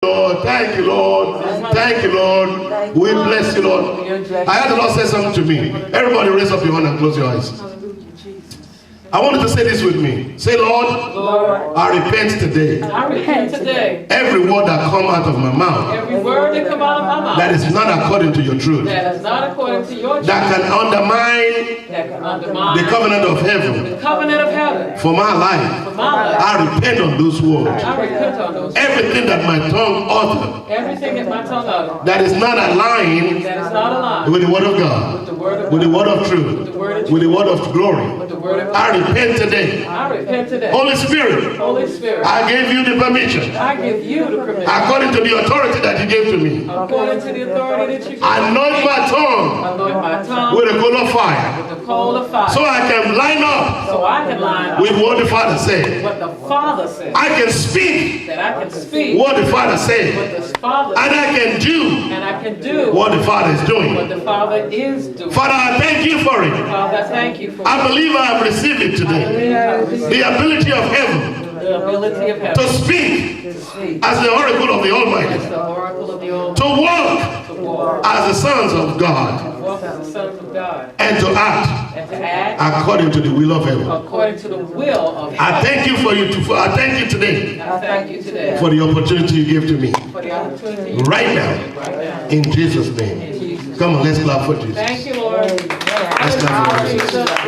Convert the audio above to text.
Lord. Thank you, Lord. Thank you, Lord. We bless you, Lord. I had the Lord say something to me. Everybody raise up your hand and close your eyes. I wanted to say this with me. Say, Lord, I repent today. I repent today. Every word that come out of my mouth Every word that come out of my mouth that is not according to your truth, that is not according to your truth, that can undermine the covenant of heaven the covenant of heaven for my life, for my life. I repent on those words. I repent on those. Everything that my tongue uttered Everything that my tongue uttered that is not aligned that is not aligned with the word of God, with the word of with the God, word of truth, with the word of glory, with the word of I God. repent today. I repent today. Holy Spirit, Holy Spirit, I gave you the permission I give you the permission according to the authority that you gave to me. according to the authority that you give. Anoint my tongue Anoint my tongue with a coal of fire with the coal of fire so I can line up so I can line up with what the Father said. what the Father said, I can speak that I can speak what the Father what said, the Father and said, I can do and I can do what the Father is what doing. the Father is doing. Father, I thank you for it. Father, I thank you for I believe I have received it today. The ability of heaven the ability of to heaven speak to speak as the oracle of the as Almighty, the oracle of the old, to walk to walk, as the sons of God, walk as the sons of God, and to act and to act according to the will of heaven. according to the will of I heaven. thank you I thank you today I thank you today for the opportunity you give to me for the opportunity you right give now, me right now. in Jesus' name. In Jesus' Come on, let's clap for Jesus. Thank you, Lord. Let's clap for Jesus. Jesus.